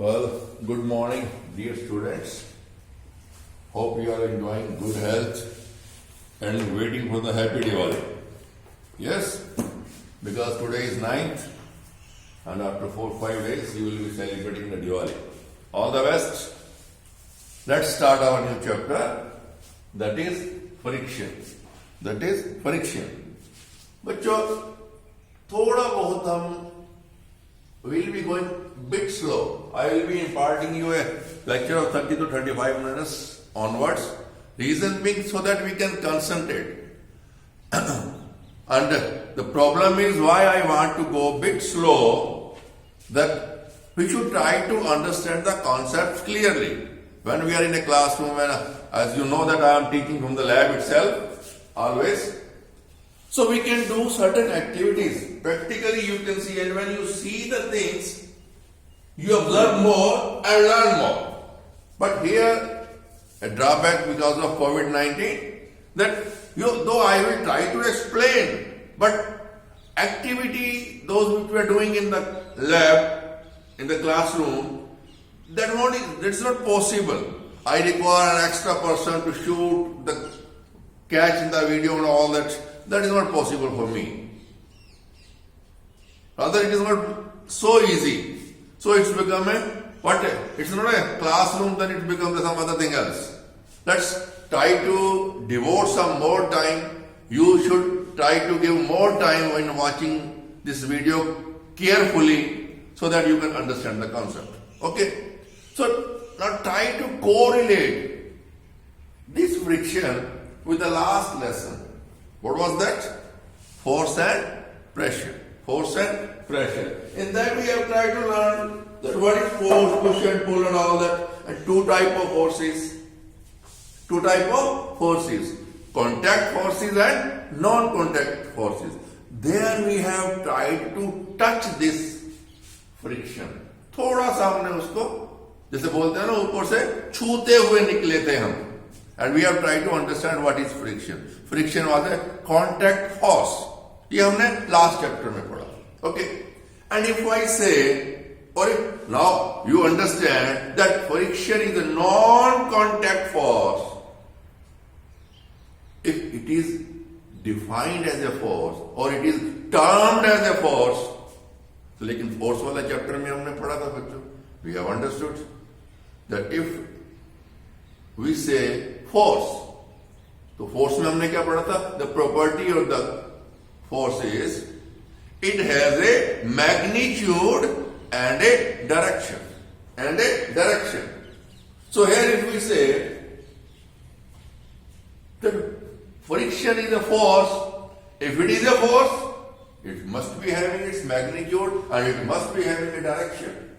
Well, good morning, dear students. Hope you are enjoying good health and waiting for the happy Diwali. Yes, because today is 9th and after 4-5 days you will be celebrating the Diwali. All the best. Let's start our new chapter. That is friction. That is friction. बच्चों थोड़ा बहुत हम will be going bit slow. I will be imparting you a lecture of 30 to 35 minutes onwards. Reason being so that we can concentrate. And the problem is why I want to go bit slow, that we should try to understand the concepts clearly. When we are in a classroom, and as you know that I am teaching from the lab itself, always. So we can do certain activities. Practically you can see, and when you see the things, you observe more and learn more. But here, a drawback because of COVID-19, that though I will try to explain, but activity, those which we are doing in the lab, in the classroom, that's not possible. I require an extra person to shoot the catch in the video and all that. That is not possible for me. Rather, it is not so easy. So it's become it's not a classroom, then it becomes some other thing else. Let's try to devote some more time. You should try to give more time when watching this video carefully so that you can understand the concept. Okay? So now try to correlate this friction with the last lesson. What was that? Force and pressure. Force and pressure. In that we have tried to learn that what is force, push and pull and all that. And two type of forces. Contact forces and non-contact forces. There we have tried to touch this friction. थोड़ा सा हमने उसको जैसे बोलते हैं ना ऊपर से छूते हुए निकले थे हम. And we have tried to understand what is friction. Friction was a contact force. ये हमने last chapter में पढ़ा. Okay. And if I say, or now you understand that friction is a non-contact force. If it is defined as a force or it is termed as a force, तो लेकिन force वाला chapter में हमने पढ़ा था बच्चों. We have understood that if we say force, तो force में हमने क्या पढ़ा था? The property of the force is it has a magnitude and a direction. So here if we say that friction is a force, if it is a force, it must be having its magnitude and it must be having a direction.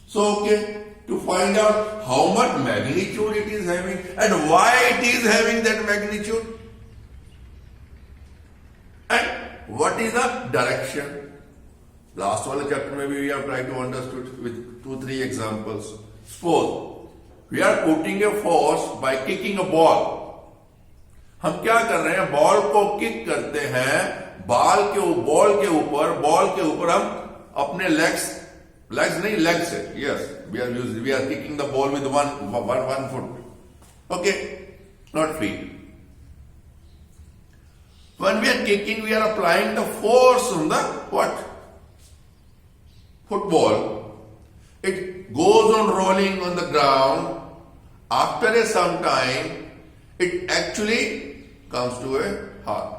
So okay, to find out how much magnitude it is having and why it is having that magnitude and what is the direction. Last one chapter maybe we have tried to understand with 2-3 examples. Suppose we are putting a force by kicking a ball. हम क्या कर रहे हैं? Ball को kick करते हैं, ball के ऊपर हम अपने लेग्स नहीं, legs से, yes, we are kicking the ball with one foot. Okay, not feet. When we are kicking, we are applying the force on the football. It goes on rolling on the ground. After some time, it actually comes to a halt.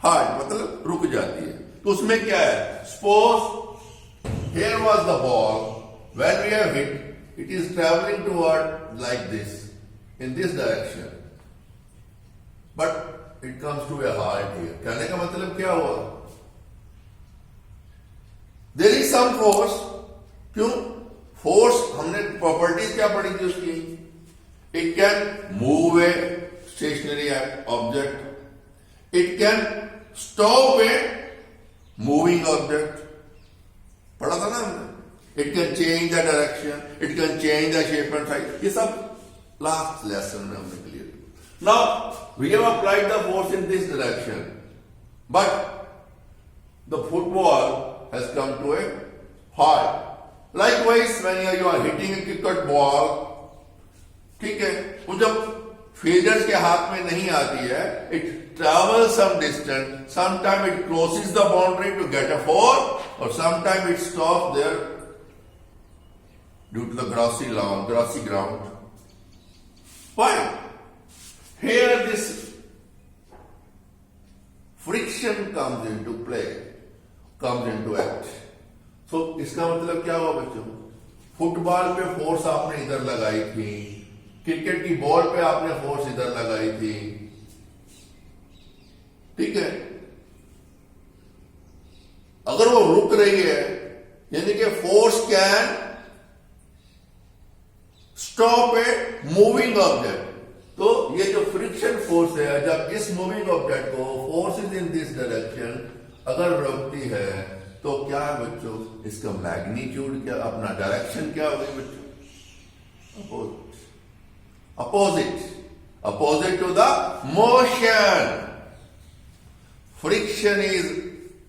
मतलब रुक जाती है. तो उसमें क्या है? Suppose here was the ball. When we have hit, it is traveling toward like this, in this direction. But it comes to a halt here. कहने का मतलब क्या हुआ? There is some force. क्यों? Force हमने properties क्या पढ़ी थी उसकी? It can move a stationary object. It can stop a moving object. पढ़ा था ना हमने? It can change the direction. It can change the shape and size. ये सब last lesson में हमने clear किया. Now we have applied the force in this direction, but the football has come to a halt. Likewise likewise when you are hitting a cricket ball, ठीक है, वो जब fielders के हाथ में नहीं आती है, it travels some distance, sometimes it crosses the boundary to get a four, or sometimes it stops there due to the grassy ground. Why? Here this friction comes into play, comes into act. So इसका मतलब क्या हुआ बच्चों? Football पे force आपने इधर लगाई थी, क्रिकेट की बॉल पे आपने फोर्स इधर लगाई थी, ठीक है, अगर वो रुक रही है, यानी कि force can stop a moving object. तो ये जो फ्रिक्शन फोर्स है, जब इस मूविंग ऑब्जेक्ट को force is in this direction अगर रोकती है, तो क्या है बच्चों, इसका मैग्नीट्यूड क्या, अपना डायरेक्शन क्या होगी बच्चों? Opposite to the motion. Friction is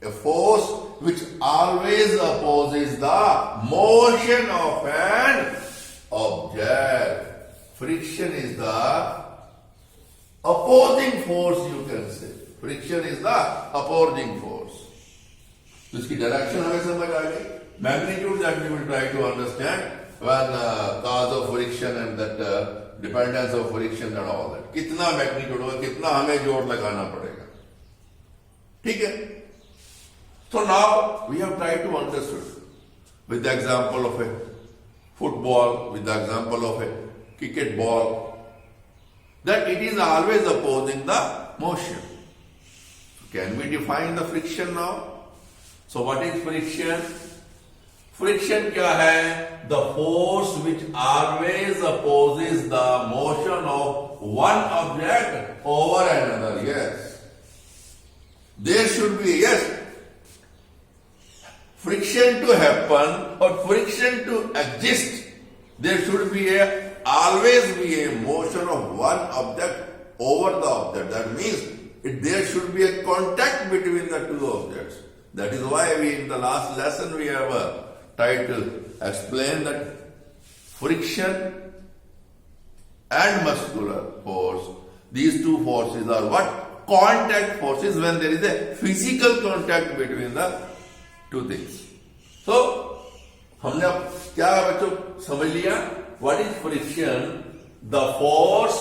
a force which always opposes the motion of an object. Friction is the opposing force, you can say. Friction is the opposing force. तो इसकी direction हमें समझ आ गई. Magnitude that we will try to understand when cause of friction and that dependence of friction and all that. कितना magnitude होगा, कितना हमें जोर लगाना पड़ेगा, ठीक है. So now we have tried to understand with the example of a football, with the example of a cricket ball, that it is always opposing the motion. So can we define the friction now? So what is friction? Friction क्या है? The force which always opposes the motion of one object over another. Yes. There should be, yes, friction to happen or friction to exist. There should be always be a motion of one object over the object. That means there should be a contact between the two objects. That is why in the last lesson we have tried to explain that friction and muscular force, these two forces are what? Contact forces, when there is a physical contact between the two things. So, हमने अब क्या बच्चों समझ लिया? What is friction? The force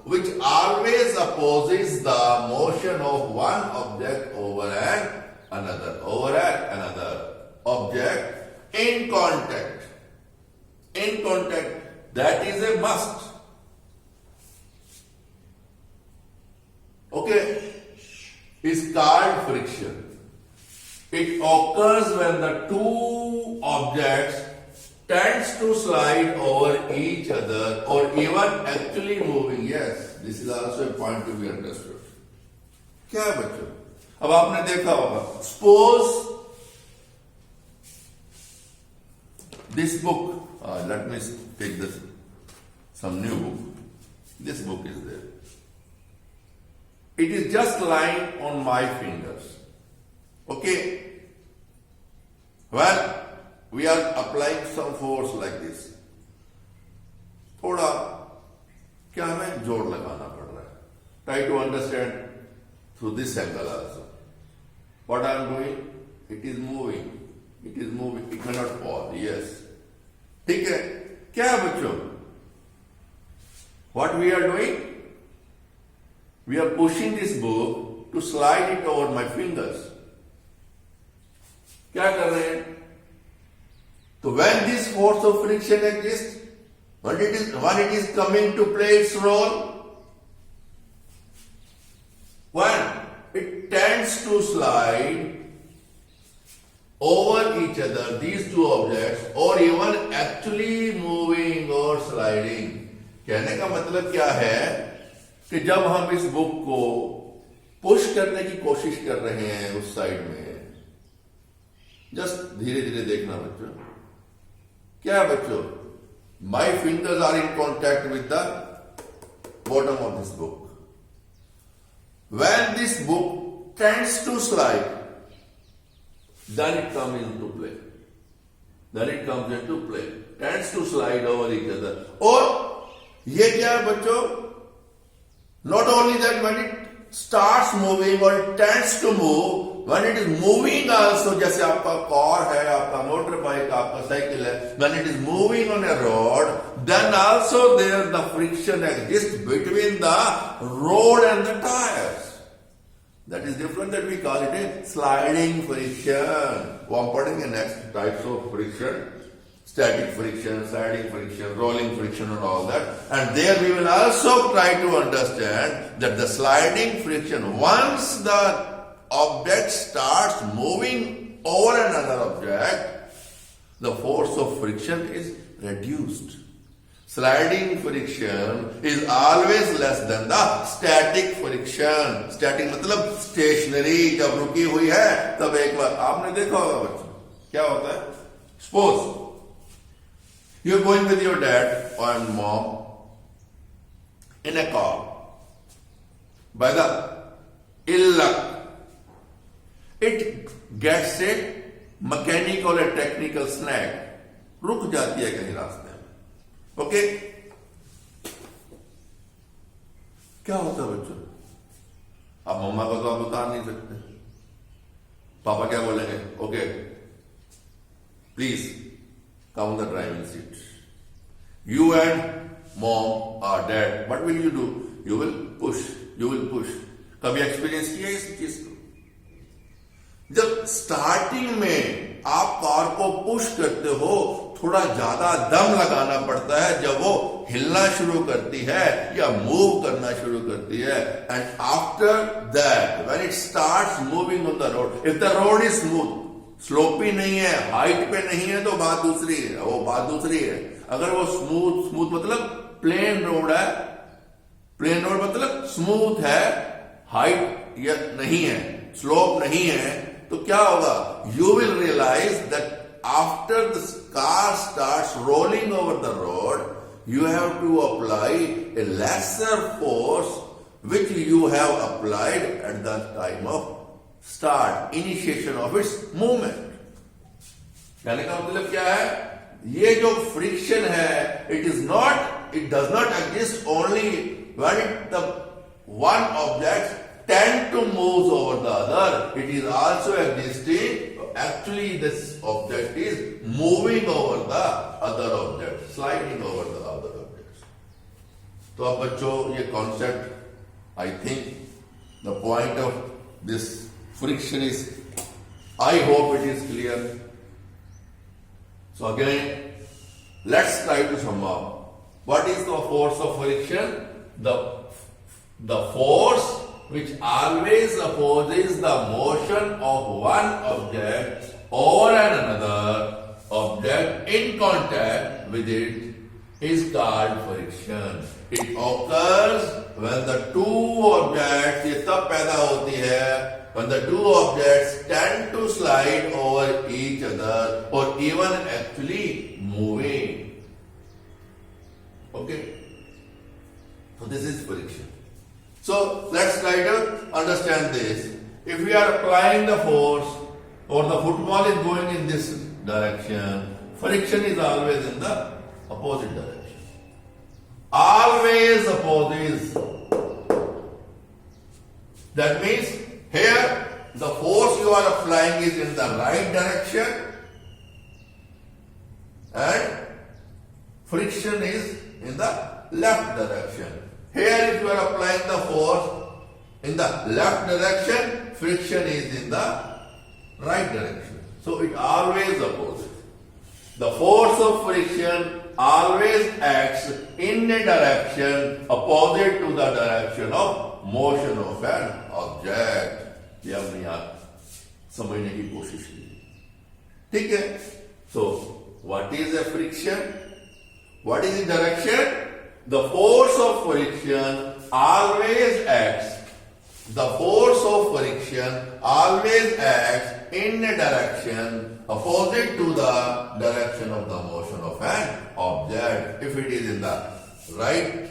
which always opposes the motion of one object over another object in contact. That is a must. Okay, is called friction. It occurs when the two objects tends to slide over each other or even actually moving. Yes, this is also a point to be understood. क्या है बच्चों? अब आपने देखा होगा, suppose this book, let me take this, some new book. This book is there. It is just lying on my fingers. Okay? Well, we are applying some force like this. थोड़ा क्या हमें जोर लगाना पड़ रहा है. Try to understand through this angle also. What I am doing? It is moving. It cannot fall. Yes. ठीक है. क्या है बच्चों? What we are doing? We are pushing this book to slide it over my fingers. क्या कर रहे हैं? So when this force of friction exists, when it is coming to play its role, when it tends to slide over each other, these two objects, or even actually moving or sliding. कहने का मतलब क्या है कि जब हम इस book को पुश करने की कोशिश कर रहे हैं उस साइड में, जस्ट धीरे धीरे देखना बच्चों. क्या है बच्चों? My fingers are in contact with the bottom of this book. When this book tends to slide, then it comes into play. then it comes into play, tends to slide over each other. और ये क्या है बच्चों? Not only that, when it starts moving or it tends to move, when it is moving also, जैसे आपका car है, आपका motor bike, आपका साइकिल है, when it is moving on a road, then also there the friction exists between the road and the tires. That is different, that we call it a sliding friction. वो हम पढ़ेंगे next types of friction. Static friction, sliding friction, rolling friction and all that. And there we will also try to understand that the sliding friction, once the object starts moving over another object, the force of friction is reduced. Sliding friction is always less than the static friction. Static मतलब stationary, जब रुकी हुई है तब एक बार आपने देखा होगा बच्चों क्या होता है. Suppose you're going with your dad and mom in a car. By the ill luck, it gets a mechanical or technical snag. रुक जाती है कहीं रास्ते में. ओके, क्या होता है बच्चों? अब मम्मा को तो आप उतार नहीं सकते. पापा क्या बोलेंगे? Okay, please come on the driving seat. You and mom or dad, what will you do? You will push. You will push. कभी एक्सपीरियंस किया इस चीज को? जब स्टार्टिंग में आप कार को पुश करते हो, थोड़ा ज्यादा दम लगाना पड़ता है जब वो हिलना शुरू करती है या मूव करना शुरू करती है. And after that when it starts moving on the road, if the road is smooth, sloppy नहीं है, हाइट पे नहीं है, तो बात दूसरी है. वो बात दूसरी है. अगर वो स्मूथ मतलब प्लेन रोड है, प्लेन रोड मतलब स्मूथ है, हाइट या नहीं है, स्लोप नहीं है, तो क्या होगा? You will realise that after the car starts rolling over the road, you have to apply a lesser force which you have applied at the time of start, initiation of its movement. कहने का मतलब क्या है? ये जो friction है, it does not exist only when the one object tend to move over the other. It is also existing. Actually, this object is moving over the other object, sliding over the other objects. तो अब बच्चों ये concept, I think the point of this friction is, I hope it is clear. So again, let's try to sum up. What is the force of friction? The force which always opposes the motion of one object over another object in contact with it is called friction. It occurs when the two objects, ये तब पैदा होती है when the two objects tend to slide over each other or even actually moving. Okay? So this is friction. So let's try to understand this. If we are applying the force or the football is going in this direction, friction is always in the opposite direction. Always opposes. That means here the force you are applying is in the right direction and friction is in the left direction. Here if you are applying the force in the left direction, friction is in the right direction. So it always opposes. The force of friction always acts in a direction opposite to the direction of motion of an object. ये हमने यहाँ समझने की कोशिश की. ठीक है? So what is a friction? What is the direction? The force of friction always acts. The force of friction always acts in a direction opposite to the direction of the motion of an object. If it is in the right,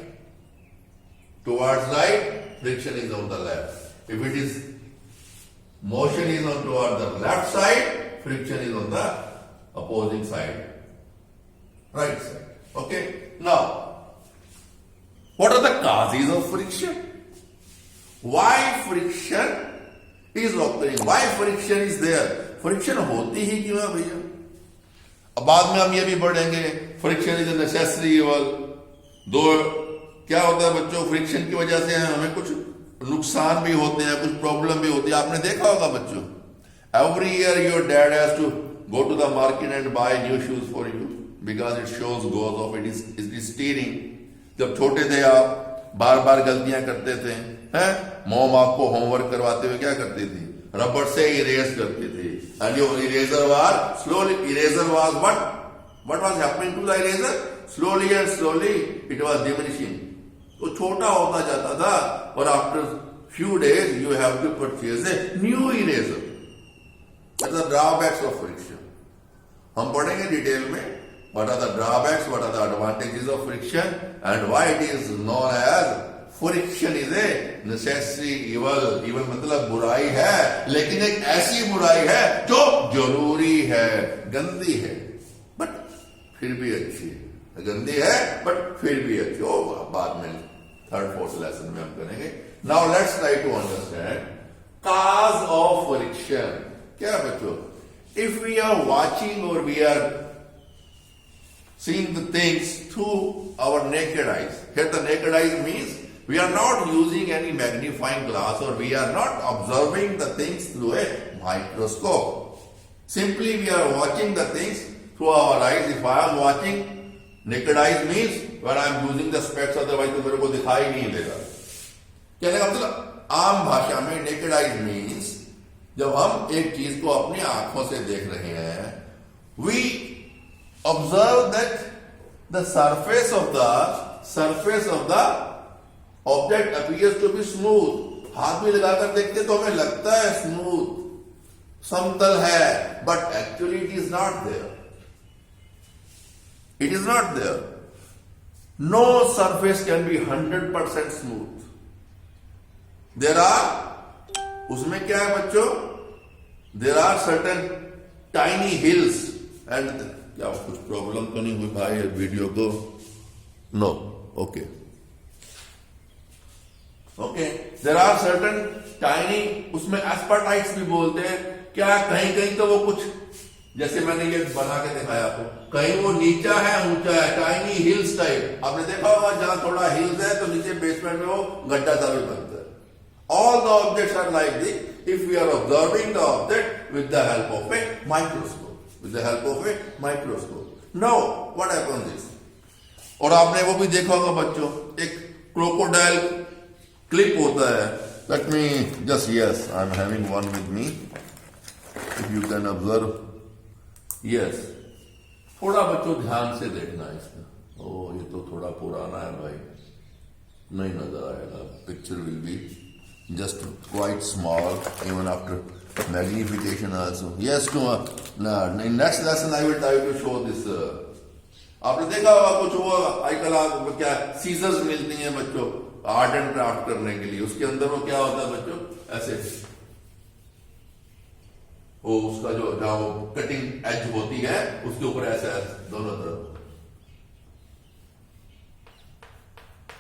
towards right, friction is on the left. If it is motion is on toward the left side, friction is on the opposing side, right side. Okay. Now, what are the causes of friction? Why friction is occurring? Why friction is there? Friction होती ही क्यों है भैया? अब बाद में हम ये भी पढ़ेंगे, friction is a necessary evil. दो क्या होता है बच्चों, फ्रिक्शन की वजह से हमें कुछ नुकसान भी होते हैं, कुछ प्रॉब्लम भी होती है। आपने देखा होगा बच्चों, every year your dad has to go to the market and buy new shoes for you because it shows goes off it is steering. जब छोटे थे आप बार बार गलतियां करते थे, हैं? मॉम आपको होमवर्क करवाते हुए क्या करती थी? रबड़ से इरेज करती थी। And your eraser was slowly, eraser was what was happening to the eraser? Slowly and slowly it was diminishing. तो छोटा होता जाता था और after few days you have to purchase a new eraser. That is the drawbacks of friction. हम पढ़ेंगे detail में what are the drawbacks, what are the advantages of friction and why it is known as friction is a necessary evil. Evil मतलब बुराई है, लेकिन एक ऐसी बुराई है जो जरूरी है, गंदी है बट फिर भी अच्छी है। गंदी है बट फिर भी अच्छी। ओ बाद में थर्ड फोर्थ लेसन में हम करेंगे। Now let's try to understand cause of friction। क्या बच्चों, if we are watching or we are seeing the things through our naked eyes. Here the naked eyes means we are not using any magnifying glass or we are not observing the things through a microscope. Simply we are watching the things through our eyes. If I am watching, naked eyes means when I am using the specs, otherwise तो मेरे को दिखाई नहीं देगा। कहने का मतलब आम भाषा में naked eyes means जब हम एक चीज को अपनी आंखों से देख रहे हैं, we observe that the surface of the object appears to be smooth। हाथ में लगाकर देखते तो हमें लगता है स्मूथ, समतल है, but actually it is not there। It is not there। No surface can be 100% smooth। There are, उसमें क्या है बच्चों, there are certain tiny hills and क्या कुछ प्रॉब्लम तो नहीं हुई भाई वीडियो को? No, okay okay. There are certain tiny, उसमें एस्पर्टाइट्स भी बोलते हैं। क्या कहीं कहीं तो वो कुछ, जैसे मैंने ये बना के दिखाया आपको, कहीं वो नीचा है ऊंचा है, टाइनी हिल्स टाइप। आपने देखा होगा जहां थोड़ा हिल्स है तो नीचे बेसमेंट में वो गड्ढा सा भी बनता है। All the objects are like this if we are observing the object with the help of a microscope. With the help of a microscope. Now, what happens is, और आपने वो भी देखा होगा बच्चों, एक क्रोकोडाइल क्लिप होता है। Let me just, yes, I'm having one with me. If you can observe, yes. थोड़ा बच्चों ध्यान से देखना इसका। ओ ये तो थोड़ा पुराना है भाई, नहीं नजर आएगा। Picture will be just quite small even after magnification also. Yes, no, in next lesson I will try to show this। आपने देखा होगा कुछ वो आजकल क्या सीजर्स मिलती हैं बच्चों आर्ट एंड क्राफ्ट करने के लिए। उसके अंदर वो क्या होता है बच्चों, ऐसे वो उसका जो जहां वो कटिंग एज होती है उसके ऊपर ऐसे दोनों तरफ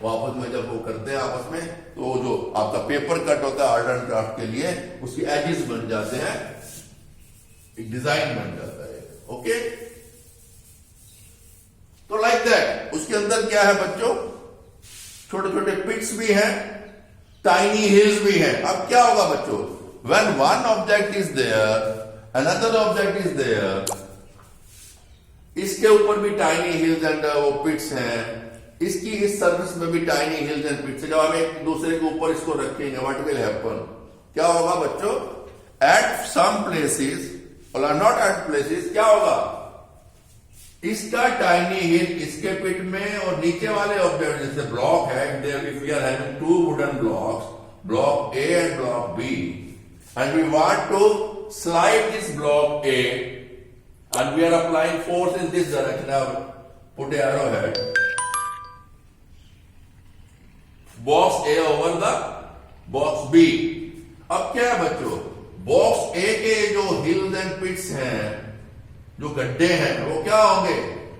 वो आपस में जब वो करते हैं आपस में, तो जो आपका पेपर कट होता है आर्ट एंड क्राफ्ट के लिए, उसकी एजेस बन जाते हैं, एक डिजाइन बन जाता है। ओके, तो लाइक दैट उसके अंदर क्या है बच्चों, छोटे छोटे पिट्स भी हैं, टाइनी हिल्स भी हैं। अब क्या होगा बच्चों, when one object is there another object is there, इसके ऊपर भी टाइनी हिल्स एंड वो पिट्स हैं, इसकी इस सर्फेस में भी टाइनी हिल्स एंड पिट्स। जब हम एक दूसरे के ऊपर इसको रखेंगे, व्हाट विल हैपन, क्या होगा बच्चों, एट सम प्लेसेस और नॉट एट प्लेसेस, क्या होगा, इसका टाइनी हिल इसके पिट में और नीचे वाले ऑब्जेक्ट जैसे ब्लॉक है, if we are having two wooden blocks, block A and block B, and we want to slide this block A and we are applying force in this direction. अब put arrow head box A over the box B. अब क्या है बच्चों, box ए के जो hills and पिट्स हैं जो गड्ढे हैं वो क्या होंगे,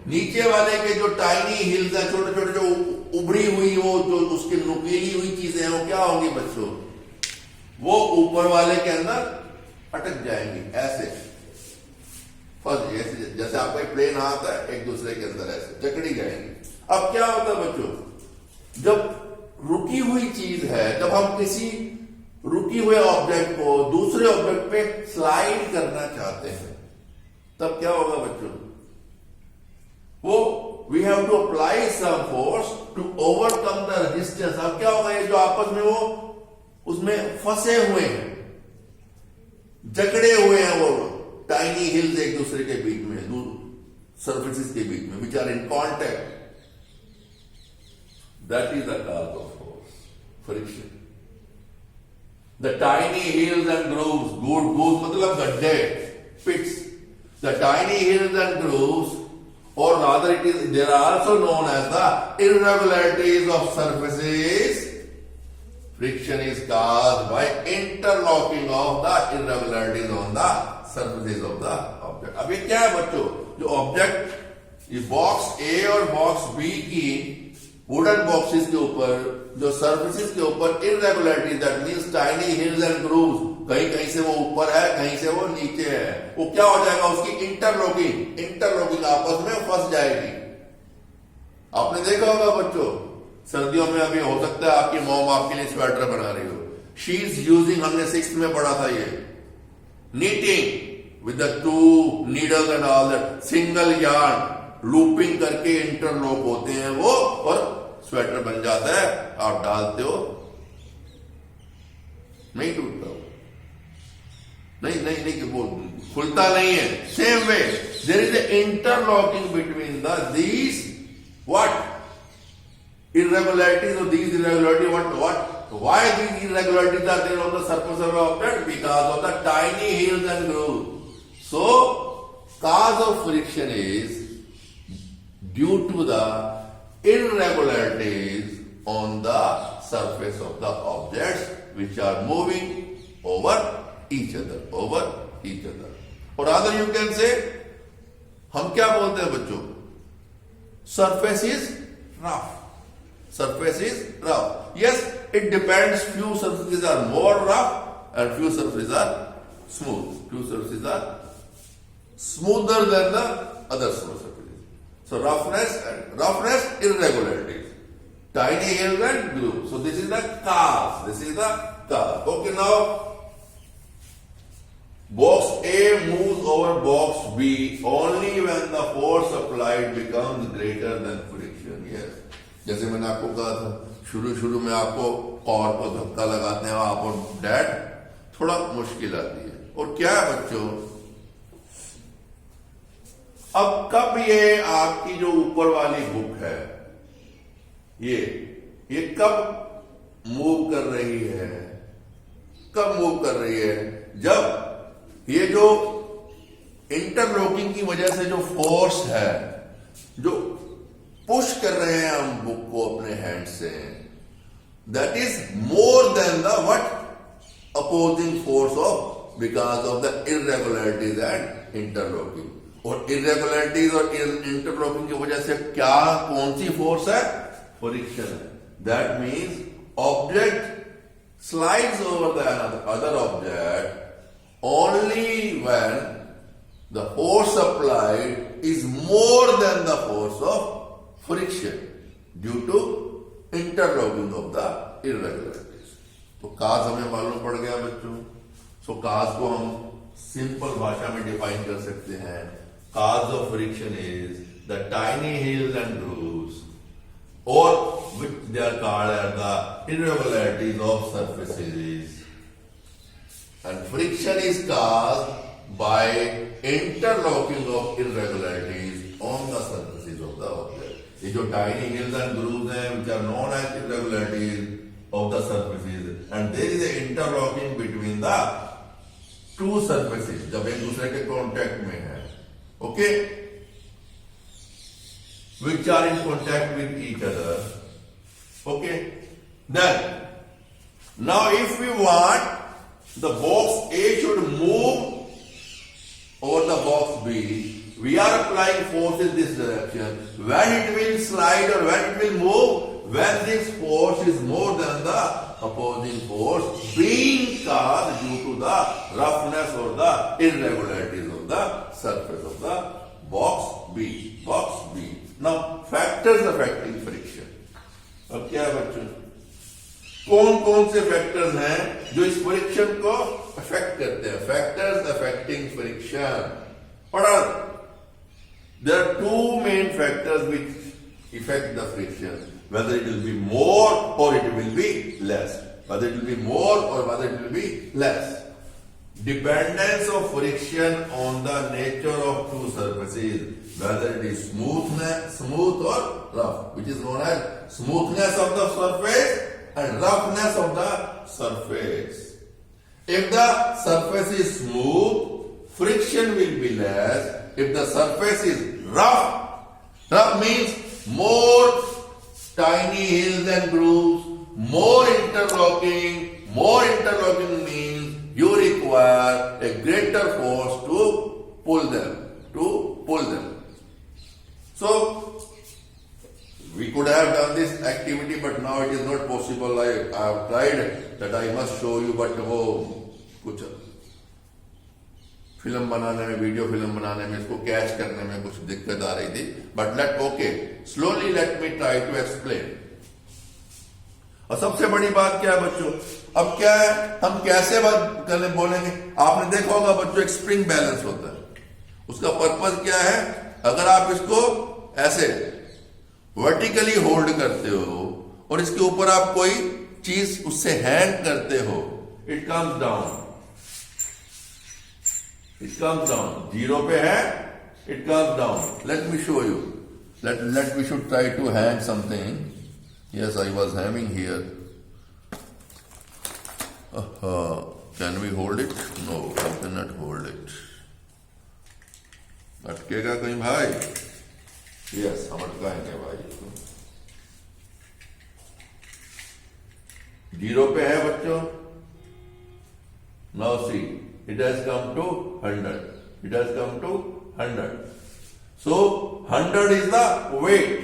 नीचे वाले के जो टाइनी हिल्स हैं, छोटे छोटे जो उभरी हुई वो जो उसकी नुकीली हुई चीजें हैं वो क्या होंगी बच्चों, वो ऊपर वाले के अंदर अटक जाएंगी, ऐसे फंस, ऐसे जैसे आपका एक प्लेन हाथ है एक दूसरे के अंदर ऐसे जकड़ी जाएंगी। अब क्या होता है बच्चों, जब रुकी हुई चीज है, जब हम किसी रुकी हुए ऑब्जेक्ट को दूसरे ऑब्जेक्ट पे स्लाइड करना चाहते हैं, तब क्या होगा बच्चों, वो we have to apply some force to overcome the resistance. अब क्या होगा, ये जो आपस में वो उसमें फंसे हुए हैं, जकड़े हुए हैं, वो टाइनी हिल्स एक दूसरे के बीच में, सर्फेसिस के बीच में, which are in contact, that is the cause of force, friction. The tiny hills and grooves, grooves मतलब गड्ढे, pits. The tiny hills and grooves, or rather it is, they are also known as the irregularities of surfaces. Friction is caused by interlocking of the irregularities on the surfaces of the object. अब ये क्या है बच्चों, जो object, ये box A और box B की wooden boxes के ऊपर जो सर्फेसिस के ऊपर irregularity, that means tiny hills and grooves, कहीं कहीं से वो ऊपर है, कहीं से वो नीचे है, वो क्या हो जाएगा, उसकी इंटरलॉकिंग आपस में फंस जाएगी। आपने देखा होगा बच्चों, सर्दियों में अभी हो सकता है आपकी मॉम आपके लिए स्वेटर बना रही हो, शी इज यूजिंग, हमने 6th में पढ़ा था ये, knitting with the 2 needles and all that, single yarn looping करके इंटरलॉक होते हैं वो, और स्वेटर बन जाता है, आप डालते हो, नहीं टूटता, नहीं वो खुलता नहीं है। Same way there is a interlocking between the these what irregularities, or these irregularities, why these irregularities are there on the surface of the object, because of the tiny hills and grooves. So cause of friction is due to the irregularities on the surface of the objects which are moving over each other, or rather you can say, हम क्या बोलते हैं बच्चों, surface is rough. Yes, it depends, few surfaces are more rough and few surfaces are smooth, few surfaces are smoother than the other surfaces. So roughness, irregularities, tiny hills and grooves. So this is the cause. Okay, now box A moves over box B only when the force applied becomes greater than friction. Yes, जैसे मैंने आपको कहा था, शुरू में आपको core को धक्का लगाते हैं, आपको डैड थोड़ा मुश्किल आती है। और क्या है बच्चों, अब कब ये आपकी जो ऊपर वाली बुक है, ये कब मूव कर रही है, जब ये जो इंटरलॉकिंग की वजह से जो फोर्स है, जो पुश कर रहे हैं हम बुक को अपने हैंड से, that is more than the what opposing force of, because of the irregularities and interlocking. और इरेगुलरिटीज और इंटरलॉकिंग की वजह से क्या, कौन सी फोर्स है, फ्रिक्शन है। That means object slides over the other object only when the force applied is more than the force of friction due to interlocking of the irregularities. तो काज हमें मालूम पड़ गया बच्चों। सो काज को हम सिंपल भाषा में डिफाइन कर सकते हैं। Cause of friction is the tiny hills and grooves, or which they are called as the irregularities of surfaces, and friction is caused by interlocking of irregularities on the surfaces of the object. ये जो tiny hills and grooves हैं, which are known as irregularities of the surfaces, and there is a interlocking between the two surfaces जब एक दूसरे के contact में है, okay, which are in contact with each other. Okay, then now if we want the box A should move over the box B, we are applying force in this direction. When it will slide or when it will move, when this force is more than the opposing force being caused due to the roughness or the irregularities of the surface of the box B. Box B. Now factors affecting friction. अब क्या है बच्चों, कौन कौन से factors हैं जो इस फ्रिक्शन को अफेक्ट करते हैं? Factors affecting friction. पढ़ा, there are two main factors which affect the friction, whether it will be more or it will be less, whether it will be more or whether it will be less. Dependence of friction on the nature of two surfaces, whether it is smooth or rough, which is known as smoothness of the surface and roughness of the surface. If the surface is smooth, friction will be less. If the surface is rough means more tiny hills and grooves, more interlocking means you require a greater force to pull them. So we could have done this activity, but now it is not possible. I have tried that I must show you, but वो कुछ film बनाने में, video film बनाने में, इसको catch करने में कुछ दिक्कत आ रही थी. But slowly let me try to explain. और सबसे बड़ी बात क्या है बच्चों, अब क्या है, हम कैसे बात करने बोलेंगे. आपने देखा होगा बच्चों, एक स्प्रिंग बैलेंस होता है. उसका पर्पज क्या है? अगर आप इसको ऐसे वर्टिकली होल्ड करते हो और इसके ऊपर आप कोई चीज उससे हैंग करते हो, इट कम्स डाउन. जीरो पे है, it comes down. Let me show you. Let we should try to hang something. Yes, I was having here. Can we hold it? No, I can not hold it. अटकेगा कहीं भाई? Yes, हम अटकाएंगे भाई. Zero पे है बच्चों. Now see, it has come to 100. So 100 is the weight.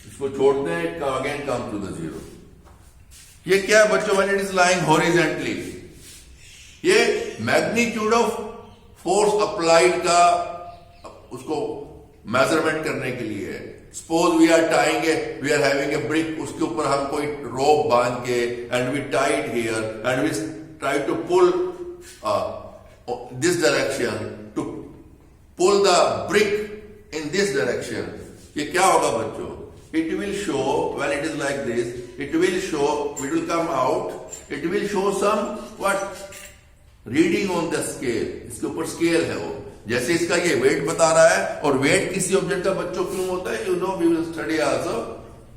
इसको छोड़ते हैं, it again comes to the zero. ये क्या है बच्चों? when it is lying horizontally, ये magnitude of force applied का उसको मेजरमेंट करने के लिए है. Suppose we are tying we are having a brick, उसके ऊपर हम कोई रोप बांध के and we tied here and we try to pull this direction, to pull the brick in this direction. ये क्या होगा बच्चों? It will show when it is like this, it will show, it will come out, it will show some what reading on the scale. इसके ऊपर scale है वो, जैसे इसका ये वेट बता रहा है. और वेट किसी ऑब्जेक्ट का बच्चों क्यों होता है? You know, we will study also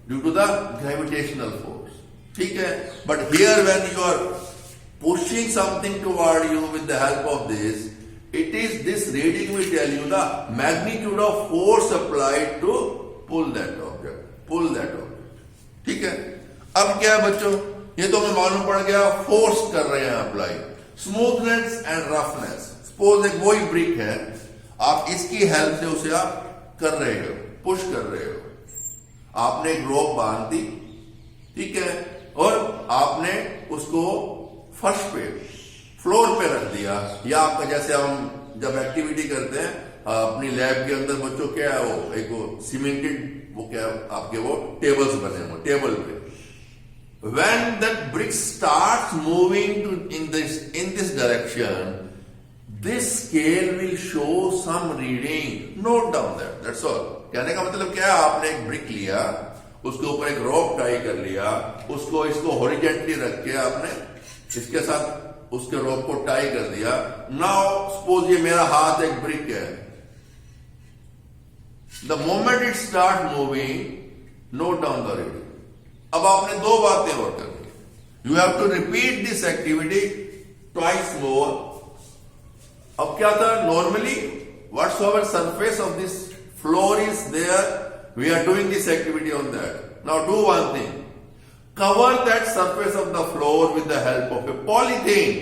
due to the gravitational force. ठीक है, but here when you are pushing something toward you with the help of this, it is this reading will tell you the magnitude of force applied to pull that object. ठीक है. अब क्या है बच्चों, ये तो हमें मालूम पड़ गया, फोर्स कर रहे हैं apply. Smoothness and roughness. Suppose एक वही ब्रिक है, आप इसकी हेल्प से उसे आप कर रहे हो, पुश कर रहे हो. आपने एक रोप बांध दी, ठीक है, और आपने उसको फर्श पे, फ्लोर पे रख दिया. या आपका जैसे हम जब एक्टिविटी करते हैं अपनी लैब के अंदर बच्चों, क्या है वो, एक वो सीमेंटेड, वो क्या आपके वो टेबल्स बने हो, टेबल पे. When that brick starts moving in this direction, this scale will show some reading. Note down that. That's all. कहने का मतलब क्या है? आपने एक ब्रिक लिया, उसके ऊपर एक रोप टाई कर लिया, इसको हॉरिजॉन्टली रख के आपने इसके साथ उसके रोप को टाई कर दिया. नाउ सपोज ये मेरा हाथ एक ब्रिक है. The moment it start moving, note down the reading. अब आपने दो बातें और करनी. You have to repeat this activity twice more. अब क्या था, normally what's over surface of this floor is there, we are doing this activity on that. Now do one thing, cover that surface of the floor with the help of a polythene.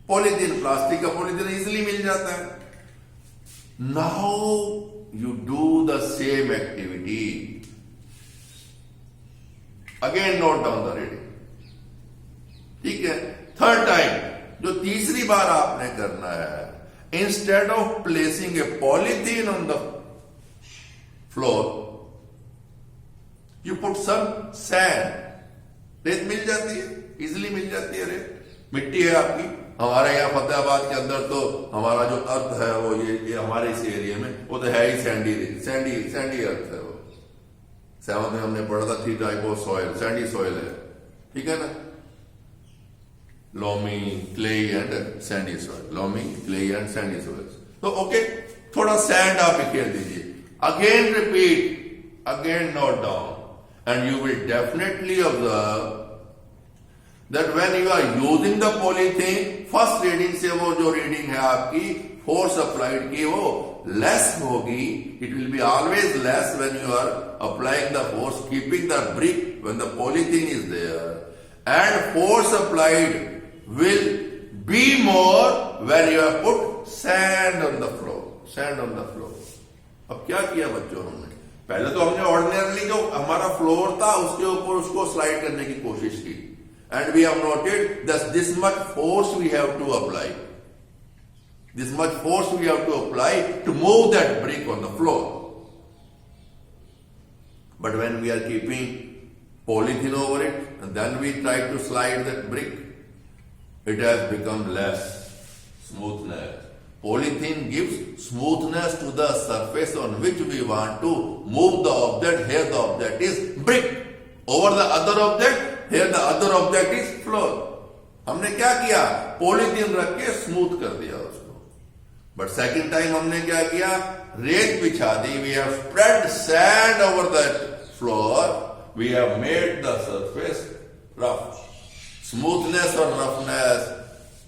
Polythene, plastic का polythene easily मिल जाता है. Now you do the same activity. Again note down the reading. ठीक है. Third time, जो तीसरी बार आपने करना है, instead of placing a polythene on the floor, you put some sand. रेत मिल जाती है, इजिली मिल जाती है रेत. मिट्टी है आपकी. हमारे यहाँ फतेहाबाद के अंदर तो हमारा जो अर्थ है वो ये हमारे इस एरिया में वो तो है ही सैंडी सैंडी अर्थ है. वो 7th में हमने पढ़ा था 3 type of soil. Sandy soil है, ठीक है ना. Loamy, clay and Sandy soil. Loamy, clay and Sandy soil. तो ओके, थोड़ा सैंड आप बिखेर दीजिए. Again repeat, again note down, and you will definitely observe that when you are using the polythene, first reading से वो जो reading है आपकी force applied की वो less होगी. It will be always less when you are applying the force, keeping the brick when the polythene is there, and force applied will be more when you have put sand on the floor. Sand on the floor. अब क्या किया बच्चों हमने? पहले तो हमने ordinarily जो हमारा floor था उसके ऊपर उसको slide करने की कोशिश की. And we have noted that this much force we have to apply. This much force we have to apply to move that brick on the floor. But when we are keeping polythene over it, and then we try to slide that brick, it has become less smoothness. Polythene gives smoothness to the surface on which we want to move the object. Here the object is brick. Over the other object, here the other object is floor. हमने क्या किया? Polythene रख के smooth कर दिया उसको. But second time हमने क्या किया? रेत बिछा दी. We have spread sand over that floor. We have made the surface rough. Smoothness और roughness,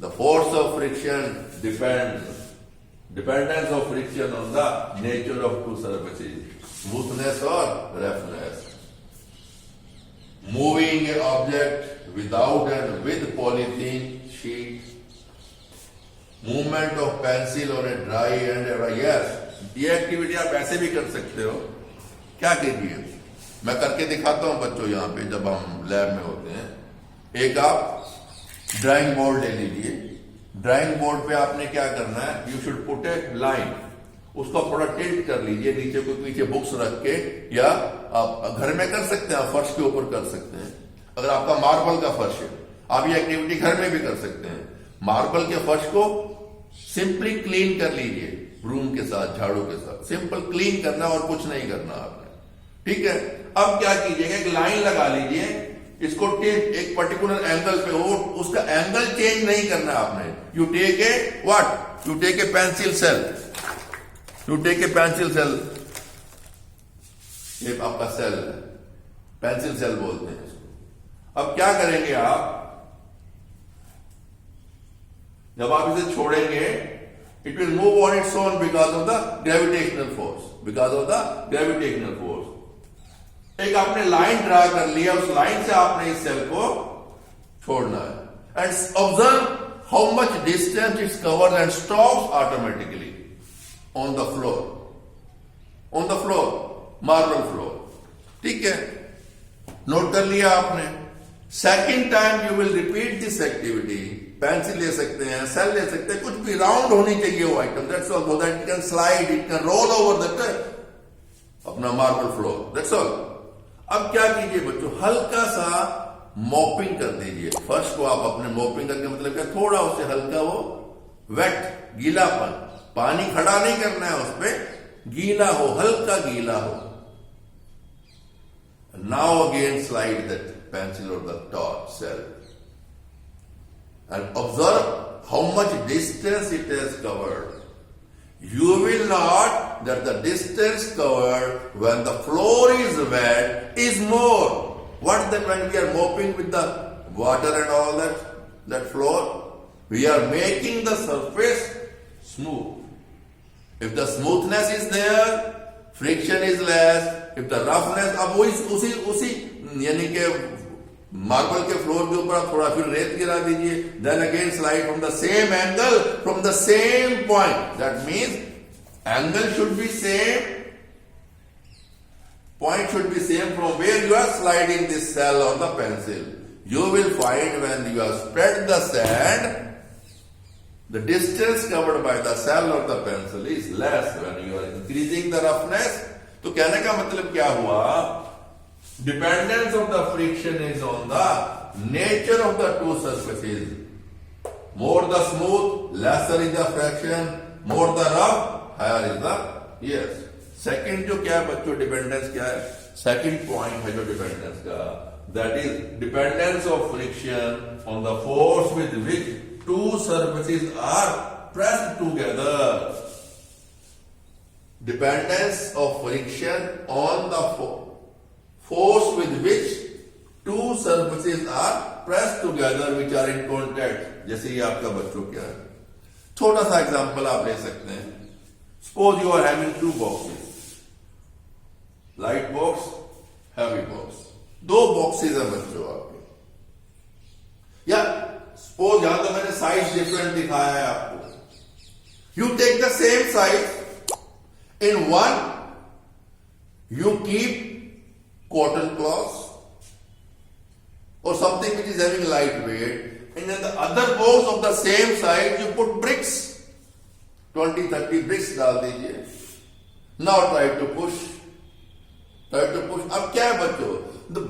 the force of friction dependence of friction on the nature of two surfaces. Smoothness or roughness. Moving an object without and with polythene sheet. Movement of pencil on a dry and yes, ये activity आप ऐसे भी कर सकते हो. क्या कीजिए, मैं करके दिखाता हूं बच्चों यहाँ पे जब हम लैब में होते हैं. एक आप ड्राइंग बोर्ड ले लीजिए. ड्राइंग बोर्ड पे आपने क्या करना है? You should put A line. उसको थोड़ा टिल्ट कर लीजिए नीचे को पीछे बुक्स रख के, या आप घर में कर सकते हैं, फर्श के ऊपर कर सकते हैं. अगर आपका मार्बल का फर्श है, आप ये एक्टिविटी घर में भी कर सकते हैं. मार्बल के फर्श को सिंपली क्लीन कर लीजिए ब्रूम के साथ, झाड़ू के साथ. सिंपल क्लीन करना और कुछ नहीं करना आपने. ठीक है. अब क्या कीजिएगा, एक लाइन लगा लीजिए. इसको टिल्ट एक पर्टिकुलर एंगल पे हो, उसका एंगल चेंज नहीं करना आपने. You take a what? You take a pencil cell. You take a pencil cell. ये आपका सेल है, पेंसिल सेल बोलते हैं इसको. अब क्या करेंगे आप? जब आप इसे छोड़ेंगे, it will move on its own because of the gravitational force. Because of the gravitational force. एक आपने लाइन ड्रा कर लिया, उस लाइन से आपने इस सेल को छोड़ना है. And observe how much distance it covers and stops automatically. On the floor, marble floor. ठीक है, नोट कर लिया आपने. Second time you will repeat this activity. Pencil ले सकते हैं, सेल ले सकते हैं, कुछ भी राउंड होनी चाहिए वो item. That's all. So that it can slide, it can roll over that अपना मार्बल फ्लोर. That's all. अब क्या कीजिए बच्चों, हल्का सा मॉपिंग कर दीजिए. फर्स्ट को आप अपने मॉपिंग करके मतलब क्या, थोड़ा उससे हल्का वो वेट, गीलापन, पानी खड़ा नहीं करना है, उस पर गीला हो, हल्का गीला हो. Now again slide that pencil or the top cell and observe how much distance it has covered. You will note that the distance covered when the floor is wet is more. What that when we are mopping with the water and all that floor, we are making the surface smooth. If the smoothness is there, friction is less. If the roughness, अब उसी यानी कि marble के floor के ऊपर आप थोड़ा फिर रेत गिरा दीजिए. Then again slide from the same angle, from the same point. That means Angle should be same. Point should be same from where you are sliding this cell on the pencil. You will find when you have spread the sand, the distance covered by the cell or the pencil is less when you are increasing the roughness. तो कहने का मतलब क्या हुआ? Dependence of the friction is on the nature of the two surfaces. More the smooth, lesser is the friction. More the rough, higher is the yes. Second जो क्या है बच्चों डिपेंडेंस क्या है? Second point है जो डिपेंडेंस का, that is dependence of friction on the force with which two surfaces are pressed together. Dependence of friction on the force with which two surfaces are pressed together which are in contact. जैसे ये आपका बच्चों क्या है, छोटा सा example आप ले सकते हैं. Suppose you are having two boxes, light box, heavy box. दो बॉक्सेस है बच्चों आपके. या सपोज यहां तो मैंने साइज डिफरेंट दिखाया है आपको. You take the same size. In one, you keep cotton cloths or something which is having light weight, and in the other box of the same size, you put bricks. 20-30 bricks डाल दीजिए. Now try to push. अब क्या है बच्चों? The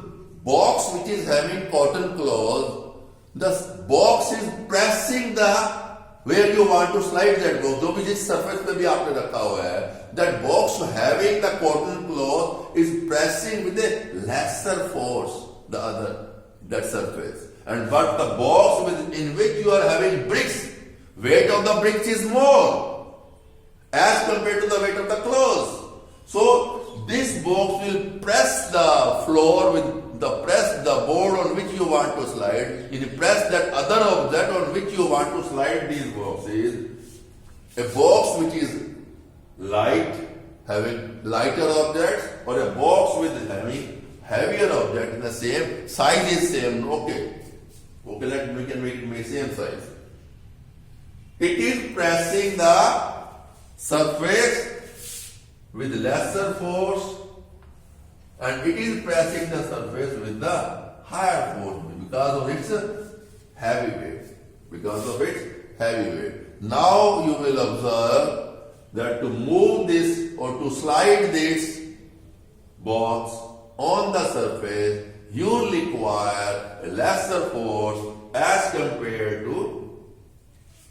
box which is having cotton cloth, the box is pressing the where you want to slide that box. जो भी जिस surface पे भी आपने रखा हुआ है, that box having the cotton cloth is pressing with a lesser force the other that surface. And but the box in which you are having bricks, weight of the bricks is more as compared to the weight of the cloth. So this box will press the floor with the board on which you want to slide. You press that other object on which you want to slide these boxes. A box which is light, having lighter objects, or a box with having heavier object in the same size is same. Okay, we can make it same size. It is pressing the surface with lesser force, and it is pressing the surface with the higher force because of its heavy weight. Now you will observe that to move this or to slide this box on the surface, you require a lesser force as compared to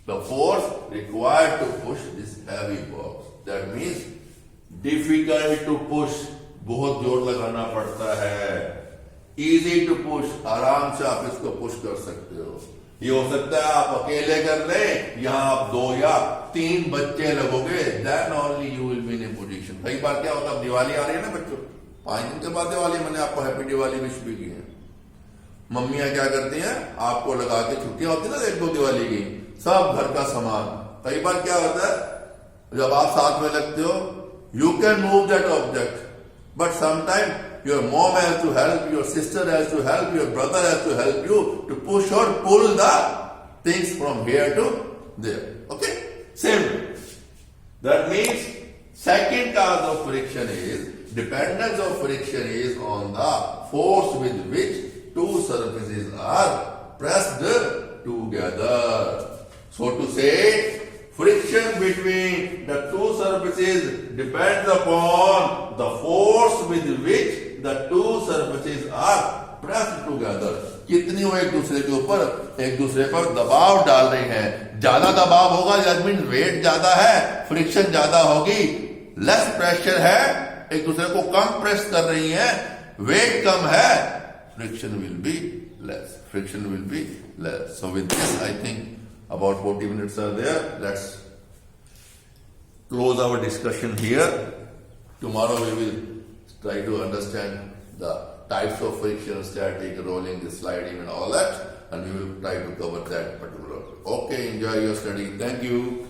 the force required to push this heavy box. That means difficult to push, बहुत जोर लगाना पड़ता है. Easy to push, आराम से आप इसको push कर सकते हो. ये हो सकता है आप अकेले कर लें, यहाँ आप 2 या 3 बच्चे लगोगे, then only you will be in a position. कई बार क्या होता है, दिवाली आ रही है ना बच्चों, 5 दिन के बाद दिवाली, मैंने आपको हैप्पी दिवाली विश भी की है. मम्मियां क्या करती हैं, आपको लगा के छुट्टियां होती है ना 1-2 दिवाली की, सब घर का सामान. कई बार क्या होता है, जब आप साथ में लगते हो, you can move that object, but sometimes your mom has to help, your sister has to help, your brother has to help you to push or pull the things from here to there. Okay? Same way. That means second cause of friction is, dependence of friction is on the force with which two surfaces are pressed together. So to say, friction between the two surfaces depends upon the force with which the two surfaces are pressed together. कितनी वो एक दूसरे पर दबाव डाल रही हैं. ज्यादा दबाव होगा that means वेट ज्यादा है, फ्रिक्शन ज्यादा होगी. लेस प्रेशर है, एक दूसरे को कम प्रेस कर रही हैं, वेट कम है, friction will be less. So with this I think about 40 minutes are there. Let's close our discussion here. Tomorrow we will try to understand the types of friction, static, rolling, sliding and all that, and we will try to cover that particular. Okay, enjoy your study. Thank you.